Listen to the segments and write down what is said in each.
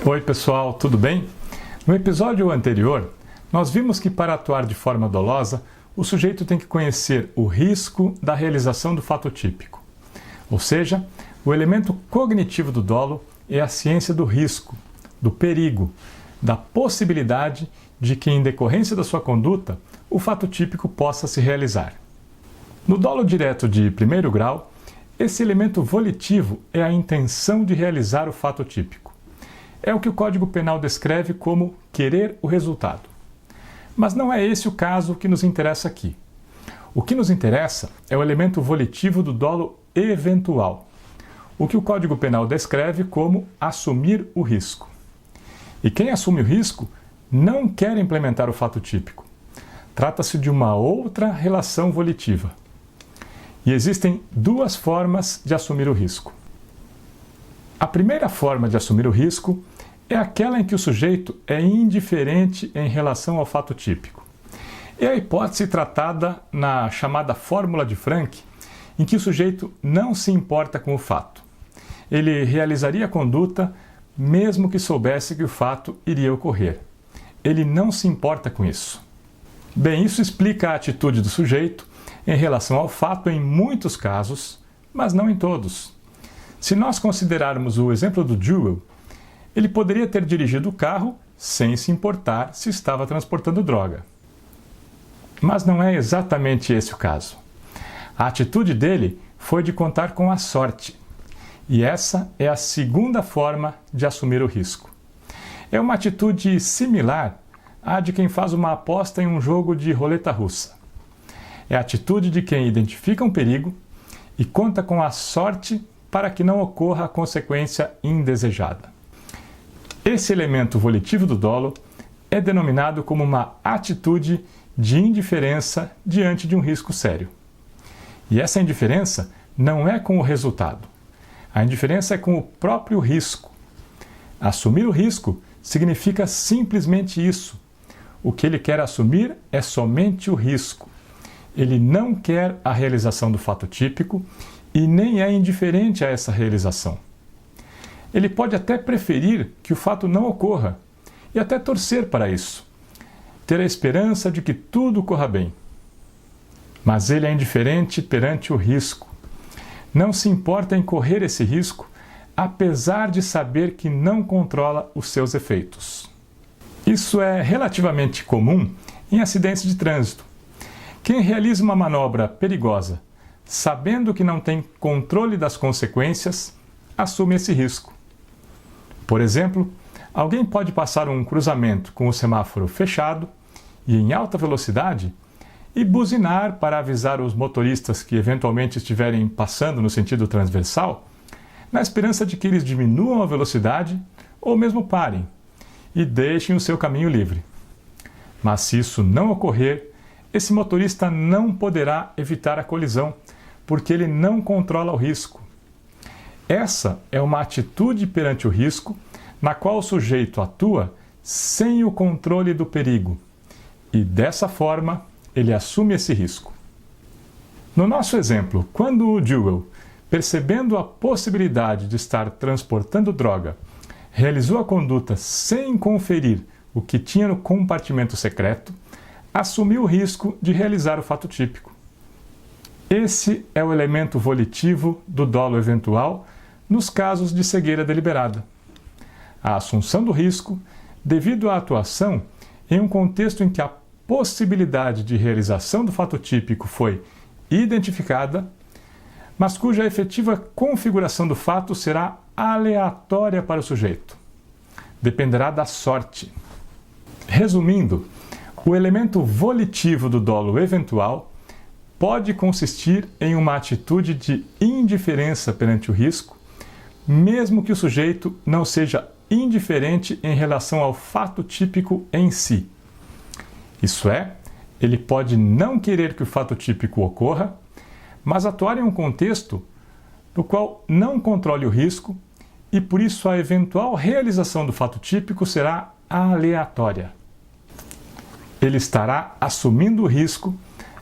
Oi pessoal, tudo bem? No episódio anterior, nós vimos que para atuar de forma dolosa, o sujeito tem que conhecer o risco da realização do fato típico. Ou seja, o elemento cognitivo do dolo é a ciência do risco, do perigo, da possibilidade de que, em decorrência da sua conduta, o fato típico possa se realizar. No dolo direto de primeiro grau, esse elemento volitivo é a intenção de realizar o fato típico. É o que o Código Penal descreve como querer o resultado. Mas não é esse o caso que nos interessa aqui. O que nos interessa é o elemento volitivo do dolo eventual, o que o Código Penal descreve como assumir o risco. E quem assume o risco não quer implementar o fato típico. Trata-se de uma outra relação volitiva. E existem duas formas de assumir o risco. A primeira forma de assumir o risco é aquela em que o sujeito é indiferente em relação ao fato típico. É a hipótese tratada na chamada fórmula de Frank, em que o sujeito não se importa com o fato. Ele realizaria a conduta mesmo que soubesse que o fato iria ocorrer. Ele não se importa com isso. Bem, isso explica a atitude do sujeito em relação ao fato em muitos casos, mas não em todos. Se nós considerarmos o exemplo do Jewel, ele poderia ter dirigido o carro sem se importar se estava transportando droga. Mas não é exatamente esse o caso. A atitude dele foi de contar com a sorte. E essa é a segunda forma de assumir o risco. É uma atitude similar à de quem faz uma aposta em um jogo de roleta russa. É a atitude de quem identifica um perigo e conta com a sorte para que não ocorra a consequência indesejada. Esse elemento volitivo do dolo é denominado como uma atitude de indiferença diante de um risco sério. E essa indiferença não é com o resultado. A indiferença é com o próprio risco. Assumir o risco significa simplesmente isso. O que ele quer assumir é somente o risco. Ele não quer a realização do fato típico e nem é indiferente a essa realização. Ele pode até preferir que o fato não ocorra e até torcer para isso, ter a esperança de que tudo corra bem. Mas ele é indiferente perante o risco. Não se importa em correr esse risco, apesar de saber que não controla os seus efeitos. Isso é relativamente comum em acidentes de trânsito. Quem realiza uma manobra perigosa, sabendo que não tem controle das consequências, assume esse risco. Por exemplo, alguém pode passar um cruzamento com o semáforo fechado e em alta velocidade e buzinar para avisar os motoristas que eventualmente estiverem passando no sentido transversal, na esperança de que eles diminuam a velocidade ou mesmo parem e deixem o seu caminho livre. Mas se isso não ocorrer, esse motorista não poderá evitar a colisão, porque ele não controla o risco. Essa é uma atitude perante o risco, na qual o sujeito atua sem o controle do perigo. E dessa forma, ele assume esse risco. No nosso exemplo, quando o Jewel, percebendo a possibilidade de estar transportando droga, realizou a conduta sem conferir o que tinha no compartimento secreto, assumiu o risco de realizar o fato típico. Esse é o elemento volitivo do dolo eventual nos casos de cegueira deliberada. A assunção do risco, devido à atuação em um contexto em que a possibilidade de realização do fato típico foi identificada, mas cuja efetiva configuração do fato será aleatória para o sujeito. Dependerá da sorte. Resumindo, o elemento volitivo do dolo eventual pode consistir em uma atitude de indiferença perante o risco, mesmo que o sujeito não seja indiferente em relação ao fato típico em si. Isso é, ele pode não querer que o fato típico ocorra, mas atuar em um contexto no qual não controle o risco e por isso a eventual realização do fato típico será aleatória. Ele estará assumindo o risco,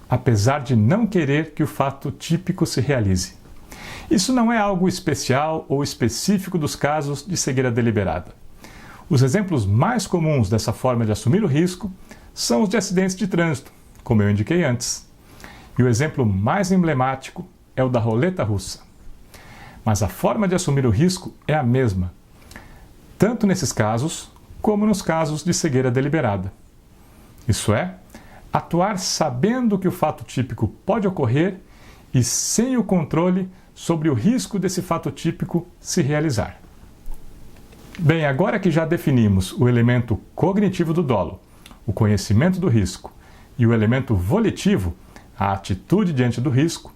apesar de não querer que o fato típico se realize. Isso não é algo especial ou específico dos casos de cegueira deliberada. Os exemplos mais comuns dessa forma de assumir o risco são os de acidentes de trânsito, como eu indiquei antes. E o exemplo mais emblemático é o da roleta russa. Mas a forma de assumir o risco é a mesma, tanto nesses casos como nos casos de cegueira deliberada. Isso é, atuar sabendo que o fato típico pode ocorrer e sem o controle sobre o risco desse fato típico se realizar. Bem, agora que já definimos o elemento cognitivo do dolo, o conhecimento do risco, e o elemento volitivo, a atitude diante do risco,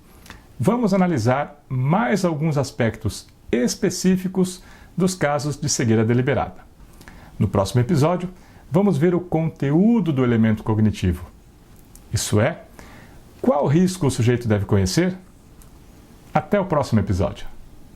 vamos analisar mais alguns aspectos específicos dos casos de cegueira deliberada. No próximo episódio, vamos ver o conteúdo do elemento cognitivo. Isso é, qual risco o sujeito deve conhecer? Até o próximo episódio.